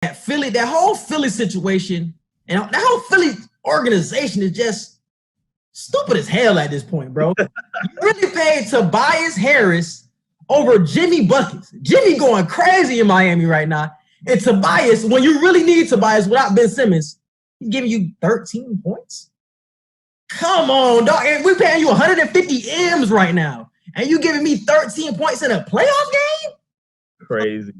that whole Philly situation and that whole Philly organization is just stupid as hell at this point, bro. You really paid Tobias Harris over Jimmy buckets. Jimmy going crazy in Miami right now. And Tobias, when you really need Tobias without Ben Simmons, he's giving you 13 points. Come on, dog. And we're paying you 150 M's right now. And you giving me 13 points in a playoff game? Crazy.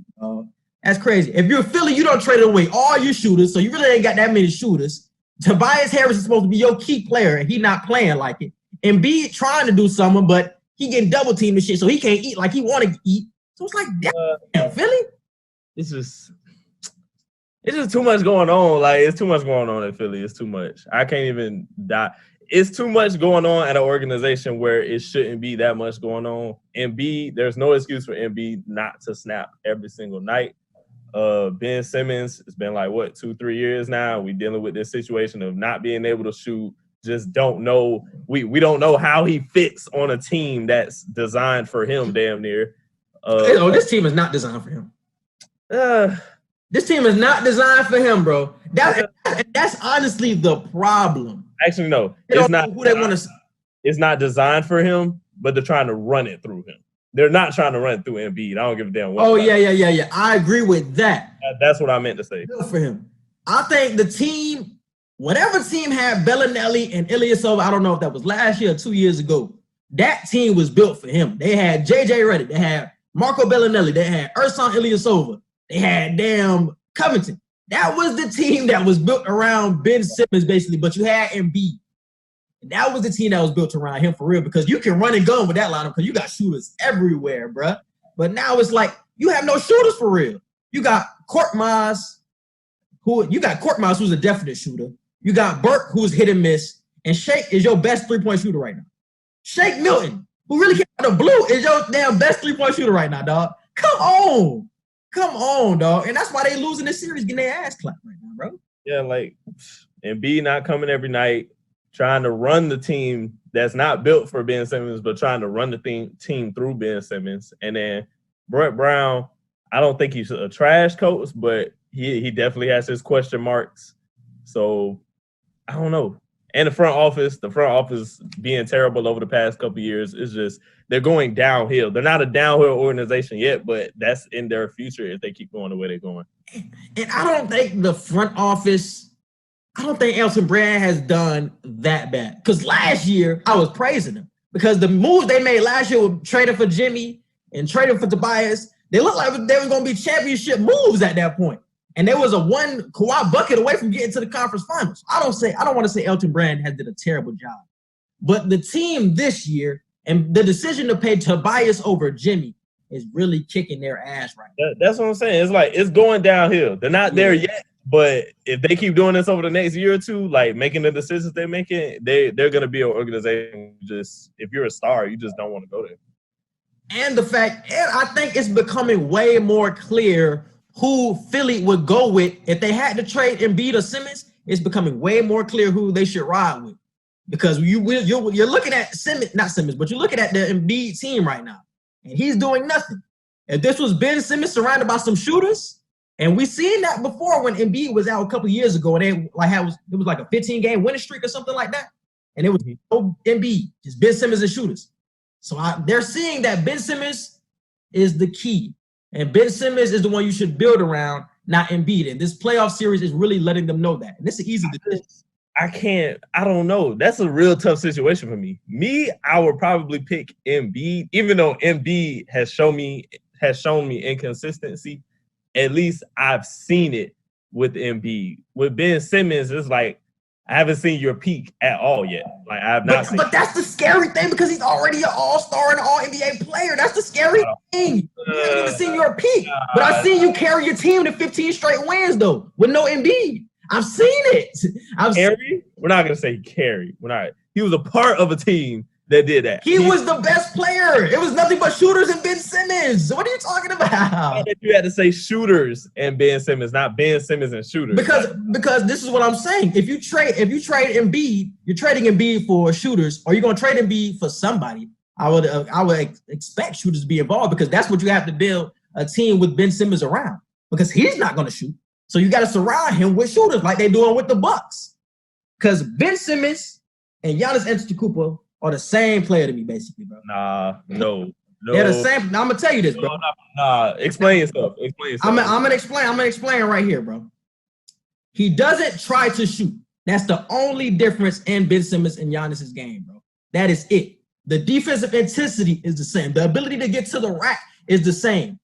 That's crazy. If you're Philly, you don't trade away all your shooters, so you really ain't got that many shooters. Tobias Harris is supposed to be your key player, and he's not playing like it. Embiid trying to do something, but he getting double teamed and shit, so he can't eat like he want to eat. So it's like, damn, Philly. It's just too much going on. Like, it's too much going on in Philly. It's too much. I can't even die. It's too much going on at an organization where it shouldn't be that much going on. Embiid, there's no excuse for Embiid not to snap every single night. Ben Simmons, it's been like, 2-3 years now. We dealing with this situation of not being able to shoot. Just don't know. We don't know how he fits on a team that's designed for him damn near. This team is not designed for him. This team is not designed for him, bro. That's honestly the problem. Actually, no. It's not who they want to. It's not designed for him, but they're trying to run it through him. They're not trying to run it through Embiid. I don't give a damn what. Oh, yeah. I agree with that. That's what I meant to say. Good for him. I think the team, whatever team had Bellinelli and Ilyasova, I don't know if that was last year or 2 years ago, that team was built for him. They had J.J. Redick. They had Marco Bellinelli. They had Ersan Ilyasova. They had damn Covington. That was the team that was built around Ben Simmons, basically, but you had Embiid. And that was the team that was built around him for real, because you can run and gun with that lineup because you got shooters everywhere, bruh. But now it's like you have no shooters for real. You got Korkmaz, who's a definite shooter. You got Burke, who's hit and miss, and Shake is your best three-point shooter right now. Shake Milton, who really came out of blue, is your damn best three-point shooter right now, dog. Come on, dog. And that's why they losing this series, getting their ass clapped right now, bro. Yeah, like Embiid not coming every night, trying to run the team that's not built for Ben Simmons, but trying to run the team through Ben Simmons. And then Brett Brown, I don't think he's a trash coach, but he definitely has his question marks. So I don't know. And the front office being terrible over the past couple of years is just, they're going downhill. They're not a downhill organization yet, but that's in their future if they keep going the way they're going. And I don't think the front office, I don't think Elton Brand has done that bad. Because last year, I was praising them. Because the moves they made last year with trading for Jimmy and trading for Tobias, they looked like they were going to be championship moves at that point. And there was a one Kawhi bucket away from getting to the conference finals. I don't want to say Elton Brand has did a terrible job. But the team this year and the decision to pay Tobias over Jimmy is really kicking their ass right now. That's what I'm saying. It's like it's going downhill. They're not there yet. But if they keep doing this over the next year or two, like making the decisions they're making, they're going to be an organization. Just if you're a star, you just don't want to go there. And I think it's becoming way more clear who Philly would go with if they had to trade Embiid or Simmons. It's becoming way more clear who they should ride with, because you're looking at but you're looking at the Embiid team right now, and he's doing nothing. If this was Ben Simmons surrounded by some shooters, and we seen that before when Embiid was out a couple years ago, and it was like a 15-game winning streak or something like that, and it was no Embiid, just Ben Simmons and shooters. So they're seeing that Ben Simmons is the key. And Ben Simmons is the one you should build around, not Embiid. And this playoff series is really letting them know that. And this is easy decision. I don't know. That's a real tough situation for me. I would probably pick Embiid, even though Embiid has shown me inconsistency. At least I've seen it with Embiid. With Ben Simmons, it's like, I haven't seen your peak at all yet. Like, I have not seen. But that's the scary thing, because he's already an all-star and all-NBA player. That's the scary thing. You haven't even seen your peak. But I've seen you carry your team to 15 straight wins, though, with no Embiid. I've seen it. We're not going to say carry. He was a part of a team that did that. He was the best player. It was nothing but shooters and Ben Simmons. What are you talking about? You had to say shooters and Ben Simmons, not Ben Simmons and shooters. Because this is what I'm saying. If you trade Embiid, you're trading Embiid for shooters, or you're going to trade Embiid for somebody. I would expect shooters to be involved, because that's what you have to build a team with Ben Simmons around, because he's not going to shoot. So you got to surround him with shooters like they're doing with the Bucks. Because Ben Simmons and Giannis Antetokounmpo are the same player to me, basically, bro. No. They're the same. Now, I'm gonna tell you this, bro. Explain yourself. I'm gonna explain right here, bro. He doesn't try to shoot. That's the only difference in Ben Simmons and Giannis's game, bro. That is it. The defensive intensity is the same. The ability to get to the rack is the same.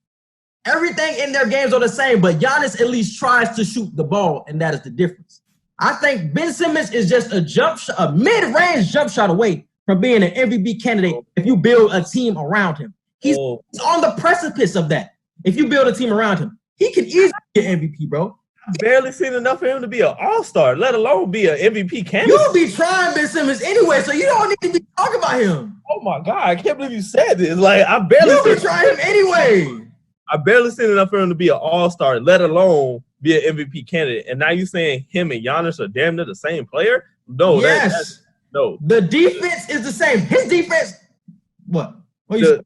Everything in their games are the same, but Giannis at least tries to shoot the ball, and that is the difference. I think Ben Simmons is just a mid-range jump shot away from being an MVP candidate if you build a team around him. He's on the precipice of that. If you build a team around him, he can easily get MVP, bro. I've barely seen enough for him to be an all-star, let alone be an MVP candidate. You'll be trying Ben Simmons anyway, so you don't need to be talking about him. Oh my God, I can't believe you said this. Like, you'll be trying him anyway. I barely seen enough for him to be an all-star, let alone be an MVP candidate. And now you saying him and Giannis are damn near the same player? No, yes. No. The defense is the same. His defense, what? The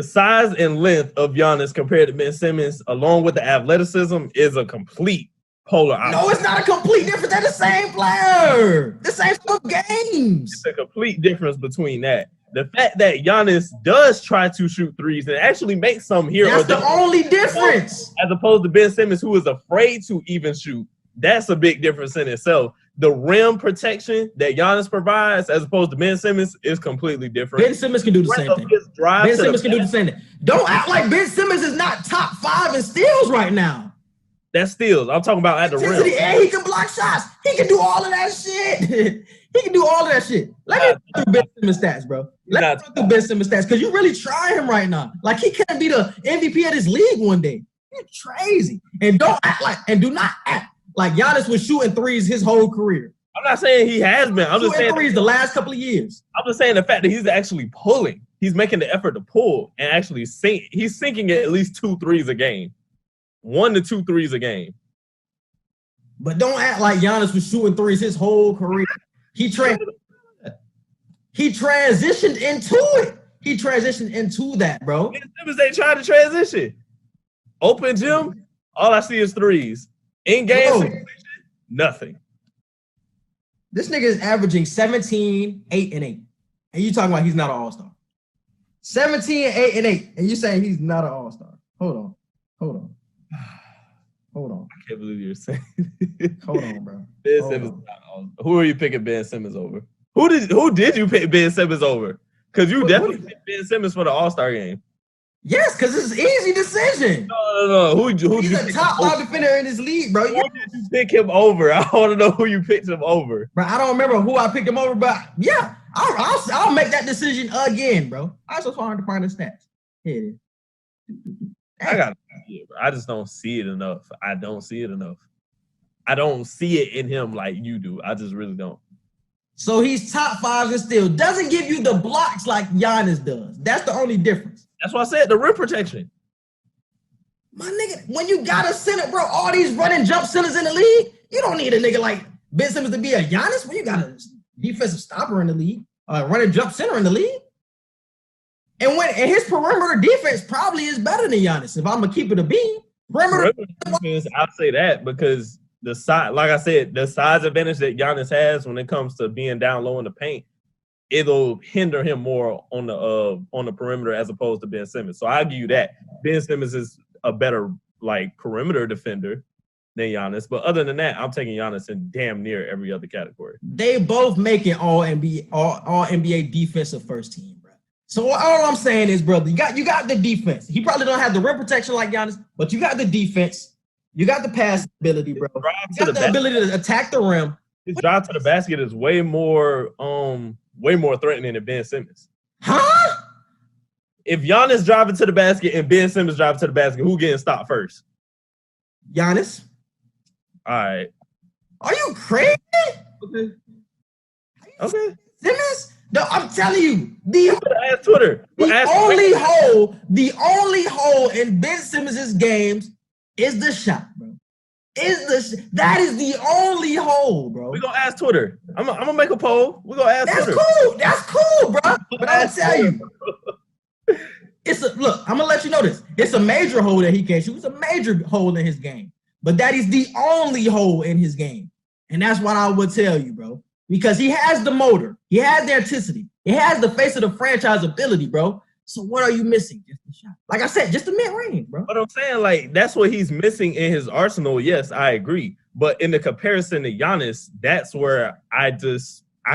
size and length of Giannis compared to Ben Simmons, along with the athleticism, is a complete polar opposite. No, it's not a complete difference. They're the same player. The same sort of games. It's a complete difference between that. The fact that Giannis does try to shoot threes and actually make some here. That's the only difference. As opposed to Ben Simmons, who is afraid to even shoot. That's a big difference in itself. The rim protection that Giannis provides, as opposed to Ben Simmons, is completely different. Ben Simmons can do the same thing. Ben Simmons can do the same thing. Don't act like Ben Simmons is not top 5 in steals right now. That's steals. I'm talking about at the rim. And he can block shots. He can do all of that shit. He can do all of that shit. Let me go through Ben Simmons stats, bro. Let me go through Ben Simmons stats, because you really try him right now. Like, he can't be the MVP of this league one day. You're crazy. And do not act like Giannis was shooting threes his whole career. I'm not saying he has been. I'm just saying threes the last couple of years. I'm just saying the fact that he's actually pulling. He's making the effort to pull and actually sink. He's sinking at least 2 threes a game. 1 to 2 threes a game. But don't act like Giannis was shooting threes his whole career. He transitioned into it. He transitioned into that, bro. Simmons ain't trying to transition. Open gym, all I see is threes. In game, nothing. This nigga is averaging 17, 8, and 8. And you talking about he's not an all-star. 17, 8, and 8. And you saying he's not an all-star. Hold on. I can't believe you're saying Hold on, bro. Ben Simmons not all-star. Who are you picking Ben Simmons over? Who did you pick Ben Simmons over? Because you definitely picked Ben Simmons for the all-star game. Yes, because it's an easy decision. No. Who he's a top lob defender in this league, bro. Who did you pick him over? I want to know who you picked him over. Bro, I don't remember who I picked him over, but yeah, I'll make that decision again, bro. I just wanted to find the stats. Here it is. I got it, bro. I just don't see it enough. I don't see it in him like you do. I just really don't. So he's top 5 and still doesn't give you the blocks like Giannis does. That's the only difference. That's why I said the rim protection. My nigga, when you got a center, bro, all these running jump centers in the league, you don't need a nigga like Ben Simmons to be a Giannis when you got a defensive stopper in the league, running jump center in the league. And his perimeter defense probably is better than Giannis. If I'm gonna keep it a beam, perimeter defense, I'll say that because the size, like I said, the size advantage that Giannis has when it comes to being down low in the paint, it'll hinder him more on the perimeter as opposed to Ben Simmons. So I'll give you that. Ben Simmons is a better perimeter defender than Giannis. But other than that, I'm taking Giannis in damn near every other category. They both making all NBA defensive first team, bro. So all I'm saying is, brother, you got the defense. He probably don't have the rim protection like Giannis, but you got the defense. You got the pass ability, bro. You got the ability to attack the rim. His drive to the basket is way more threatening than Ben Simmons. Huh? If Giannis driving to the basket and Ben Simmons driving to the basket, who getting stopped first? Giannis. All right. Are you crazy? Okay. Simmons? No, I'm telling you, the only hole in Ben Simmons' games is the shot, bro. That is the only hole, bro. We're gonna ask Twitter. I'm gonna make a poll. We're gonna ask Twitter. That's cool, bro. But I'll tell you. I'm gonna let you know this. It's a major hole that he can't shoot. It's a major hole in his game. but that is the only hole in his game. And that's what I would tell you, bro. Because he has the motor. He has the intensity. He has the face of the franchise ability, bro. So what are you missing? Just a shot. Like I said, just a mid-range, bro. But I'm saying, like, that's what he's missing in his arsenal. Yes, I agree. But in the comparison to Giannis, that's where I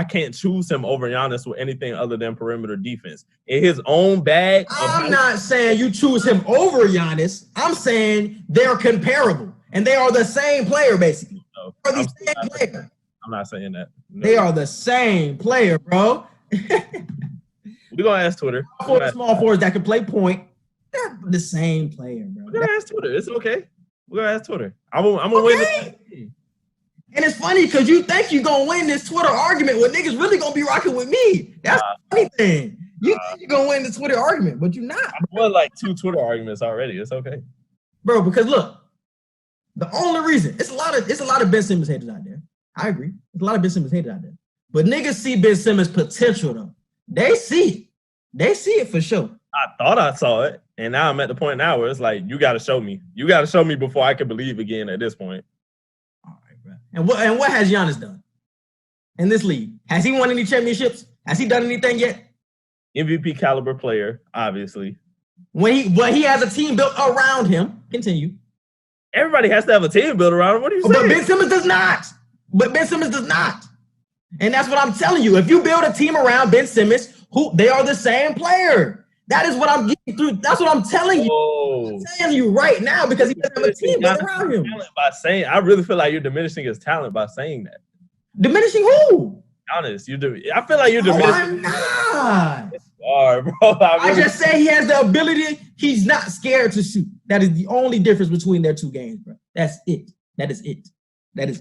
can't choose him over Giannis with anything other than perimeter defense. In his own bag. I'm not saying you choose him over Giannis. I'm saying they're comparable. And they are the same player, basically. No, They're the same player. I'm not saying that. No. They are the same player, bro. We're going to ask Twitter. For the small forwards that can play point, they're the same player, bro. We're going to ask Twitter. It's okay. We're going to ask Twitter. I'm going to win this. And it's funny because you think you're going to win this Twitter argument when niggas really going to be rocking with me. That's the funny thing. You think you're going to win the Twitter argument, but you're not. I won like 2 Twitter arguments already. It's okay. Bro, because look, the only reason, it's a lot of Ben Simmons haters out there. I agree. There's a lot of Ben Simmons haters out there. But niggas see Ben Simmons' potential, though. They see it. They see it for sure. I thought I saw it, and now I'm at the point now where it's like, you got to show me. You got to show me before I can believe again at this point. All right, bro. And what has Giannis done in this league? Has he won any championships? Has he done anything yet? MVP caliber player, obviously. When he has a team built around him. Continue. Everybody has to have a team built around him. What are you saying? But Ben Simmons does not. And that's what I'm telling you. If you build a team around Ben Simmons, they are the same player. That is what I'm getting through. That's what I'm telling you. Oh. I'm telling you right now because he doesn't have a team built around him. I really feel like you're diminishing his talent by saying that. Diminishing who? Honest, I feel like you're diminishing. I'm not. Sorry, bro. I just say he has the ability. He's not scared to shoot. That is the only difference between their two games, bro. That's it. That is it. That is